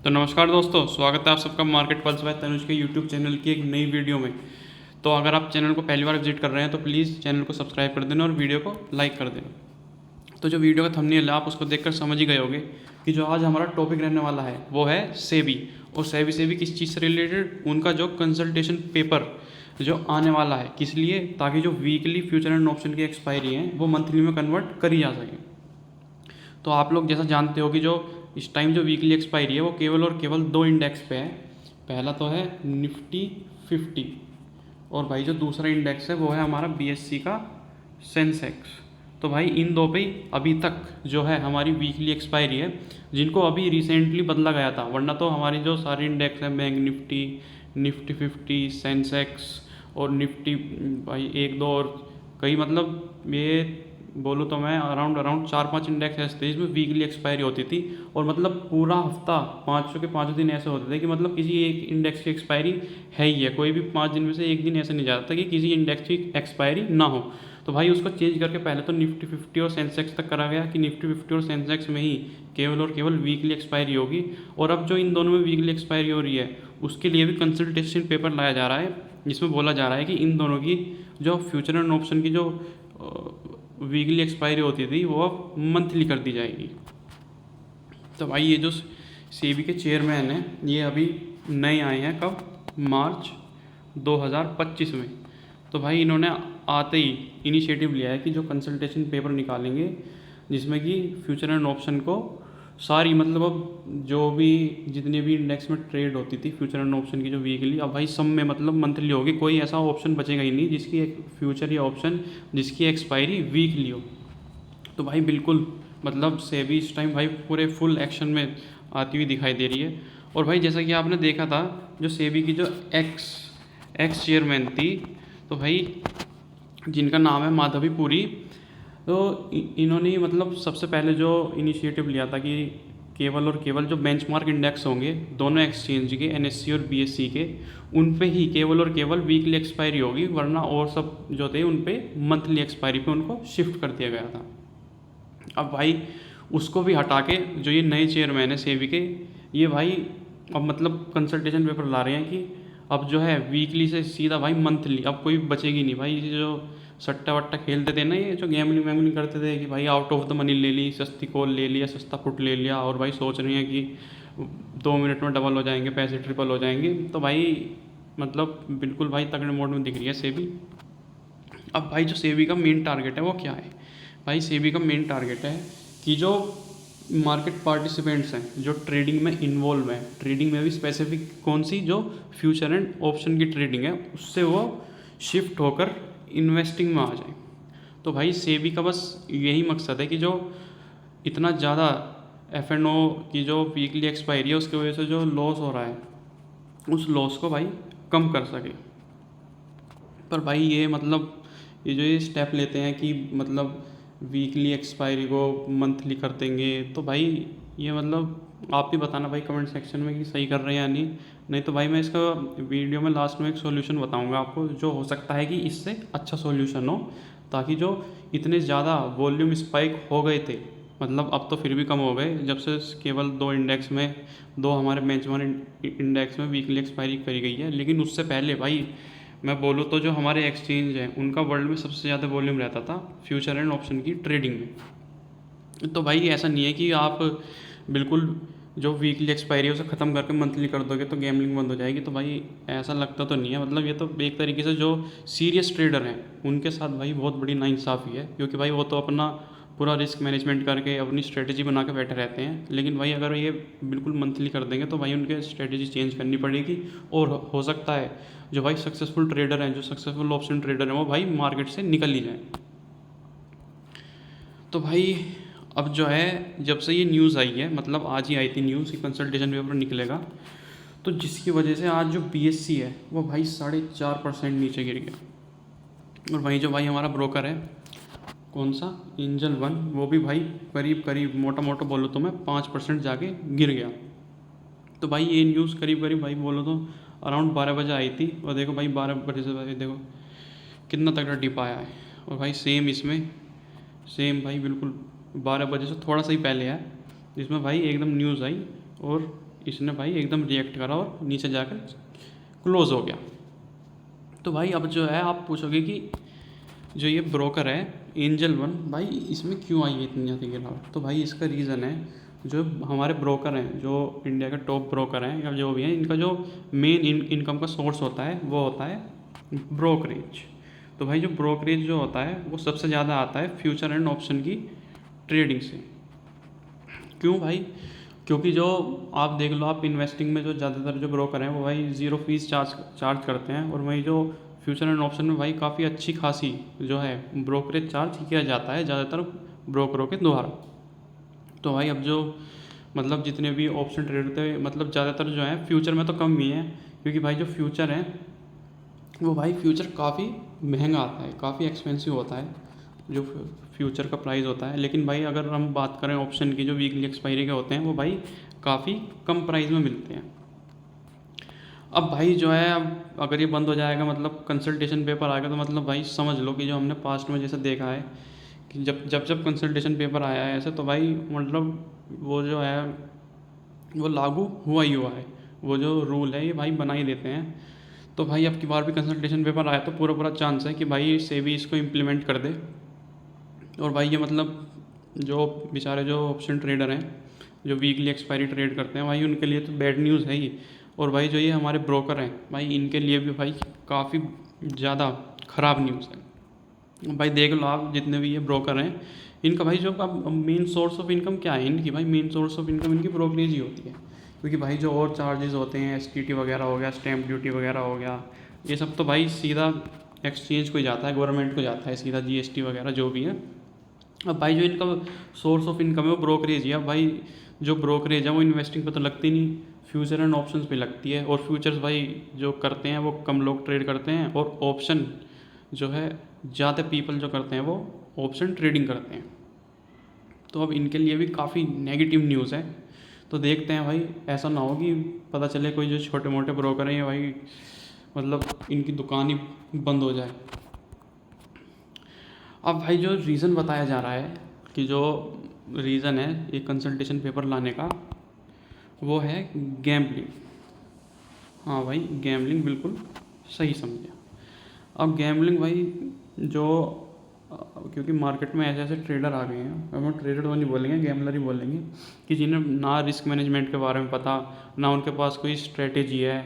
तो नमस्कार दोस्तों, स्वागत है आप सबका मार्केट पल्स बाय तनुज के यूट्यूब चैनल की एक नई वीडियो में। तो अगर आप चैनल को पहली बार विजिट कर रहे हैं तो प्लीज़ चैनल को सब्सक्राइब कर देना और वीडियो को लाइक कर देना। तो जो वीडियो का थंबनेल है आप उसको देखकर समझ ही गए होंगे कि जो आज हमारा टॉपिक रहने वाला है वो है सेबी। और सेबी किस चीज़ से रिलेटेड, उनका जो कंसल्टेशन पेपर जो आने वाला है, किस लिए, ताकि जो वीकली फ्यूचर एंड ऑप्शन की एक्सपायरी है वो मंथली में कन्वर्ट करी जा सके। तो आप लोग जैसा जानते हो कि जो इस टाइम जो वीकली एक्सपायरी है वो केवल और केवल दो इंडेक्स पे है। पहला तो है निफ्टी 50 और भाई जो दूसरा इंडेक्स है वो है हमारा बीएससी का सेंसेक्स। तो भाई इन दो पे ही अभी तक जो है हमारी वीकली एक्सपायरी है, जिनको अभी रिसेंटली बदला गया था। वरना तो हमारी जो सारी इंडेक्स हैं, बैंक निफ्टी, निफ्टी 50, सेंसेक्स और निफ्टी भाई एक दो और कई, मतलब ये बोलूँ तो मैं अराउंड 4-5 इंडेक्स ऐसे थे जिसमें वीकली एक्सपायरी होती थी। और मतलब पूरा हफ्ता 500 के 5 दिन ऐसे होते थे कि मतलब किसी एक इंडेक्स की एक्सपायरी है ही है। कोई भी 5 दिन में से एक दिन ऐसे नहीं जाता था कि किसी इंडेक्स की एक्सपायरी ना हो। तो भाई उसको चेंज करके पहले तो निफ्टी 50 और सेंसेक्स तक करा गया कि निफ्टी 50 और सेंसेक्स में ही केवल और केवल वीकली एक्सपायरी होगी। और अब जो इन दोनों में वीकली एक्सपायरी हो रही है उसके लिए भी कंसल्टेशन पेपर लाया जा रहा है, जिसमें बोला जा रहा है कि इन दोनों की जो फ्यूचर एंड ऑप्शन की जो वीकली एक्सपायरी होती थी वो अब मंथली कर दी जाएगी। तो भाई ये जो सेबी के चेयरमैन हैं ये अभी नए आए हैं, कब, मार्च 2025 में। तो भाई इन्होंने आते ही इनिशिएटिव लिया है कि जो कंसल्टेशन पेपर निकालेंगे जिसमें कि फ्यूचर एंड ऑप्शन को सारी, मतलब अब जो भी जितने भी इंडेक्स में ट्रेड होती थी फ्यूचर एंड ऑप्शन की जो वीकली, अब भाई सब में मतलब मंथली होगी। कोई ऐसा ऑप्शन बचेगा ही नहीं जिसकी एक फ्यूचर या ऑप्शन जिसकी एक्सपायरी वीकली हो। तो भाई बिल्कुल मतलब सेबी इस टाइम भाई पूरे फुल एक्शन में आती हुई दिखाई दे रही है। और भाई जैसा कि आपने देखा था जो सेबी की जो एक्स एक्स चेयरमैन थी, तो भाई जिनका नाम है माधवी पुरी, तो इन्होंने मतलब सबसे पहले जो इनिशिएटिव लिया था कि केवल और केवल जो बेंचमार्क इंडेक्स होंगे दोनों एक्सचेंज के, एनएससी और बीएससी के, उन पे ही केवल और केवल वीकली एक्सपायरी होगी। वरना और सब जो थे उन पे मंथली एक्सपायरी पे उनको शिफ्ट कर दिया गया था। अब भाई उसको भी हटा के जो ये नए चेयरमैन है सेबी के, ये भाई अब मतलब कंसल्टेशन पेपर ला रहे हैं कि अब जो है वीकली से सीधा भाई मंथली, अब कोई बचेगी नहीं भाई। ये जो सट्टा वट्टा खेलते थे ना, ये जो गैमलिंग वैमलिंग करते थे कि भाई आउट ऑफ द मनी ले ली, सस्ती कॉल ले लिया, सस्ता पुट ले लिया और भाई सोच रही हैं कि 2 मिनट में डबल हो जाएंगे, पैसे ट्रिपल हो जाएंगे। तो भाई मतलब बिल्कुल भाई तगड़े मोड में दिख रही है सेबी। अब भाई जो सेबी का मेन टारगेट है वो क्या है? भाई सेबी का मेन टारगेट है कि जो मार्केट पार्टिसिपेंट्स हैं जो ट्रेडिंग में इन्वॉल्व हैं, ट्रेडिंग में भी स्पेसिफिक कौन सी, जो फ्यूचर एंड ऑप्शन की ट्रेडिंग है, उससे वो शिफ्ट होकर इन्वेस्टिंग में आ जाए। तो भाई सेबी का बस यही मकसद है कि जो इतना ज़्यादा F&O की जो वीकली एक्सपायरी है उसकी वजह से जो लॉस हो रहा है उस लॉस को भाई कम कर सके। पर भाई ये मतलब ये जो ये स्टेप लेते हैं कि मतलब वीकली एक्सपायरी को मंथली कर देंगे, तो भाई ये मतलब आप भी बताना भाई कमेंट सेक्शन में कि सही कर रहे हैं या नहीं। नहीं तो भाई मैं इसका वीडियो में लास्ट में एक सॉल्यूशन बताऊंगा आपको, जो हो सकता है कि इससे अच्छा सॉल्यूशन हो, ताकि जो इतने ज़्यादा वॉल्यूम स्पाइक हो गए थे, मतलब अब तो फिर भी कम हो गए जब से केवल दो इंडेक्स में, दो हमारे बेंचमार्क इंडेक्स में वीकली एक्सपायरी करी गई है। लेकिन उससे पहले भाई मैं बोलूँ तो जो हमारे एक्सचेंज हैं उनका वर्ल्ड में सबसे ज़्यादा वॉल्यूम रहता था फ्यूचर एंड ऑप्शन की ट्रेडिंग में। तो भाई ऐसा नहीं है कि आप बिल्कुल जो वीकली एक्सपायरी है उसे ख़त्म करके मंथली कर दोगे तो गैमलिंग बंद हो जाएगी। तो भाई ऐसा लगता तो नहीं है। मतलब ये तो एक तरीके से जो सीरियस ट्रेडर हैं उनके साथ भाई बहुत बड़ी नाइंसाफ़ी है, क्योंकि भाई वो तो अपना पूरा रिस्क मैनेजमेंट करके अपनी स्ट्रेटजी बना के बैठे रहते हैं। लेकिन भाई अगर ये बिल्कुल मंथली कर देंगे तो भाई उनके स्ट्रेटजी चेंज करनी पड़ेगी। और हो सकता है जो भाई सक्सेसफुल ट्रेडर हैं, जो सक्सेसफुल ऑप्शन ट्रेडर हैं, वो भाई मार्केट से निकल ही जाए। तो भाई अब जो है जब से ये न्यूज़ आई है, मतलब आज ही आई थी न्यूज़ कि कंसल्टेशन पेपर निकलेगा, तो जिसकी वजह से आज जो बीएससी है वो भाई 4.5% नीचे गिर गया। और वहीं जो भाई हमारा ब्रोकर है, कौन सा, एंजल वन, वो भी भाई करीब करीब मोटा मोटा बोलो तो मैं 5% जाके गिर गया। तो भाई ये न्यूज़ करीब करीब भाई बोलो तो अराउंड 12 बजे आई थी, और देखो भाई 12 बजे से भाई देखो कितना तगड़ा डिप आया है। और भाई सेम इसमें सेम भाई बिल्कुल 12 बजे से थोड़ा सा ही पहले है जिसमें भाई एकदम न्यूज़ आई और इसने भाई एकदम रिएक्ट करा और नीचे जाकर क्लोज हो गया। तो भाई अब जो है आप पूछोगे कि जो ये ब्रोकर है एंजल वन, भाई इसमें क्यों आई है इतनी ज़्यादा गिरावट। तो भाई इसका रीज़न है, जो हमारे ब्रोकर हैं, जो इंडिया के टॉप ब्रोकर हैं या जो भी हैं, इनका जो मेन इनकम का सोर्स होता है वो होता है ब्रोकरेज। तो भाई जो ब्रोकरेज जो होता है वो सबसे ज़्यादा आता है फ्यूचर एंड ऑप्शन की ट्रेडिंग से। क्यों भाई? क्योंकि जो आप देख लो, आप इन्वेस्टिंग में जो ज़्यादातर जो ब्रोकर हैं वो भाई ज़ीरो फीस चार्ज करते हैं, और वही जो फ्यूचर एंड ऑप्शन में भाई काफ़ी अच्छी खासी जो है ब्रोकरेज चार्ज किया जाता है ज़्यादातर ब्रोकरों के द्वारा। तो भाई अब जो मतलब जितने भी ऑप्शन ट्रेड होते हैं, मतलब ज़्यादातर जो है फ्यूचर में तो कम ही है, क्योंकि भाई जो फ्यूचर है वो भाई फ्यूचर काफ़ी महंगा आता है, काफ़ी एक्सपेंसिव होता है जो फ्यूचर का प्राइस होता है। लेकिन भाई अगर हम बात करें ऑप्शन की, जो वीकली एक्सपायरी के होते हैं, वो भाई काफ़ी कम प्राइस में मिलते हैं। अब भाई जो है, अब अगर ये बंद हो जाएगा, मतलब कंसल्टेशन पेपर आएगा, तो मतलब भाई समझ लो कि जो हमने पास्ट में जैसे देखा है कि जब कंसल्टेशन पेपर आया है ऐसे, तो भाई मतलब वो जो है वो लागू हुआ ही हुआ है। वो जो रूल है ये भाई बना ही देते हैं। तो भाई अब की बार भी कंसल्टेशन पेपर आया तो पूरा चांस है कि भाई सेबी इसको इम्प्लीमेंट कर दे। और भाई ये मतलब जो बेचारे जो ऑप्शन ट्रेडर हैं, जो वीकली एक्सपायरी ट्रेड करते हैं, भाई उनके लिए तो बैड न्यूज़ है ही। और भाई जो ये हमारे ब्रोकर हैं भाई, इनके लिए भी भाई काफ़ी ज़्यादा ख़राब न्यूज़ है। भाई देख लो आप, जितने भी ये ब्रोकर हैं, इनका भाई जो अब मेन सोर्स ऑफ इनकम क्या है इनकी, भाई मेन सोर्स ऑफ इनकम इनकी ब्रोकरेज ही होती है। क्योंकि भाई जो और चार्जेस होते हैं, STT वगैरह हो गया, स्टैम्प ड्यूटी वगैरह हो गया, ये सब तो भाई सीधा एक्सचेंज को ही जाता है, गवर्नमेंट को जाता है सीधा, GST वगैरह जो भी है। अब भाई जो इनका सोर्स ऑफ इनकम है वो ब्रोकरेज ही है। अब भाई जो ब्रोकरेज है वो इन्वेस्टिंग पे तो लगती नहीं, फ्यूचर एंड ऑप्शंस पे लगती है। और फ्यूचर्स भाई जो करते हैं वो कम लोग ट्रेड करते हैं, और ऑप्शन जो है ज़्यादा पीपल जो करते हैं वो ऑप्शन ट्रेडिंग करते हैं। तो अब इनके लिए भी काफ़ी नेगेटिव न्यूज़ है। तो देखते हैं भाई, ऐसा ना हो कि पता चले कोई जो छोटे मोटे ब्रोकर हैं ये भाई मतलब इनकी दुकान ही बंद हो जाए। अब भाई जो रीज़न बताया जा रहा है कि जो रीज़न है ये कंसल्टेशन पेपर लाने का, वो है गैम्बलिंग। हाँ भाई, गैम्बलिंग बिल्कुल सही समझा। अब गैम्बलिंग भाई जो क्योंकि मार्केट में ऐसे ऐसे ट्रेडर आ गए हैं, अब हम ट्रेडर तो नहीं बोलेंगे, गैम्बलर ही बोलेंगे, कि जिन्हें ना रिस्क मैनेजमेंट के बारे में पता, ना उनके पास कोई स्ट्रेटेजी है।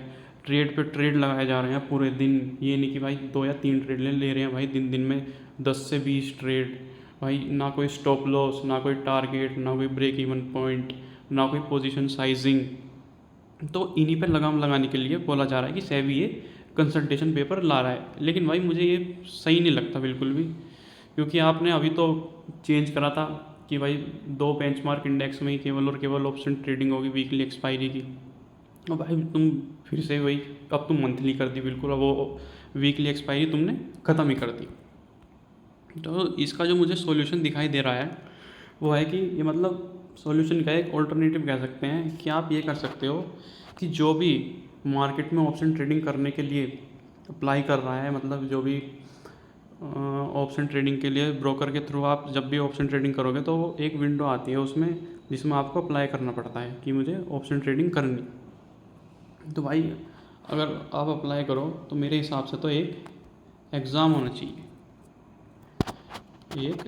ट्रेड पे ट्रेड लगाए जा रहे हैं पूरे दिन। ये नहीं कि भाई 2 या 3 ट्रेड ले रहे हैं भाई, दिन में 10 से 20 ट्रेड। भाई ना कोई स्टॉप लॉस, ना कोई टारगेट, ना कोई ब्रेक इवन पॉइंट, ना कोई पोजीशन साइजिंग। तो इन्हीं पर लगाम लगाने के लिए बोला जा रहा है कि सेबी ये कंसल्टेशन पेपर ला रहा है। लेकिन भाई मुझे ये सही नहीं लगता बिल्कुल भी, क्योंकि आपने अभी तो चेंज करा था कि भाई 2 बेंचमार्क इंडेक्स में ही केवल और केवल ऑप्शन ट्रेडिंग होगी वीकली एक्सपायरी की। और भाई तुम फिर से वही, अब तुम मंथली कर दी बिल्कुल, अब वो वीकली एक्सपायरी तुमने ख़त्म ही कर दी। तो इसका जो मुझे सॉल्यूशन दिखाई दे रहा है वो है कि ये मतलब सॉल्यूशन का एक ऑल्टरनेटिव कह सकते हैं कि आप ये कर सकते हो कि जो भी मार्केट में ऑप्शन ट्रेडिंग करने के लिए अप्लाई कर रहा है, मतलब जो भी ऑप्शन ट्रेडिंग के लिए ब्रोकर के थ्रू आप जब भी ऑप्शन ट्रेडिंग करोगे तो वो एक विंडो आती है उसमें, जिसमें आपको अप्लाई करना पड़ता है कि मुझे ऑप्शन ट्रेडिंग करनी। तो भाई अगर आप अप्लाई करो तो मेरे हिसाब से तो एक एग्ज़ाम होना चाहिए, एक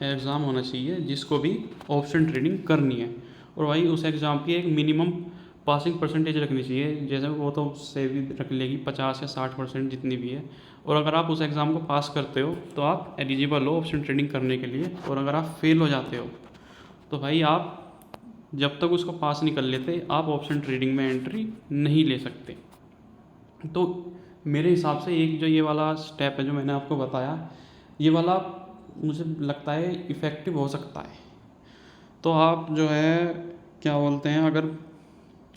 एग्ज़ाम होना चाहिए जिसको भी ऑप्शन ट्रेडिंग करनी है। और भाई उस एग्ज़ाम की एक मिनिमम पासिंग परसेंटेज रखनी चाहिए, जैसे वो तो सेबी रख लेगी 50 या 60% जितनी भी है। और अगर आप उस एग्ज़ाम को पास करते हो तो आप एलिजिबल हो ऑप्शन ट्रेडिंग करने के लिए। और अगर आप फेल हो जाते हो तो भाई आप जब तक उसको पास नहीं कर लेते आप ऑप्शन ट्रेडिंग में एंट्री नहीं ले सकते। तो मेरे हिसाब से एक जो ये वाला स्टेप है जो मैंने आपको बताया, ये वाला मुझे लगता है इफ़ेक्टिव हो सकता है। तो आप जो है क्या बोलते हैं, अगर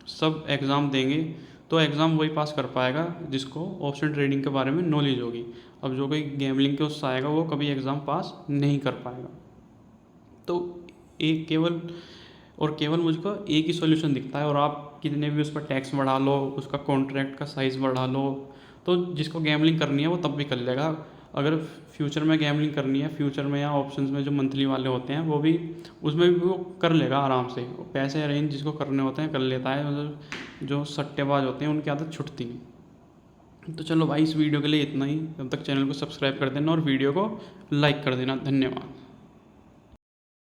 सब एग्ज़ाम देंगे तो एग्ज़ाम वही पास कर पाएगा जिसको ऑप्शन ट्रेडिंग के बारे में नॉलेज होगी। अब जो कोई गैम्बलिंग के उससे आएगा वो कभी एग्ज़ाम पास नहीं कर पाएगा। तो एक केवल मुझको एक ही सॉल्यूशन दिखता है, और आप कितने भी उस पर टैक्स बढ़ा लो, उसका कॉन्ट्रैक्ट का साइज़ बढ़ा लो, तो जिसको गैम्बलिंग करनी है वो तब भी कर लेगा। अगर फ्यूचर में गैम्बलिंग करनी है, फ्यूचर में या ऑप्शंस में जो मंथली वाले होते हैं वो भी, उसमें भी वो कर लेगा आराम से। पैसे अरेंज जिसको करने होते हैं कर लेता है, मतलब जो सट्टेबाज होते हैं उनकी आदत छुटती नहीं। तो चलो भाई, इस वीडियो के लिए इतना ही। तब तक चैनल को सब्सक्राइब कर देना और वीडियो को लाइक कर देना। धन्यवाद।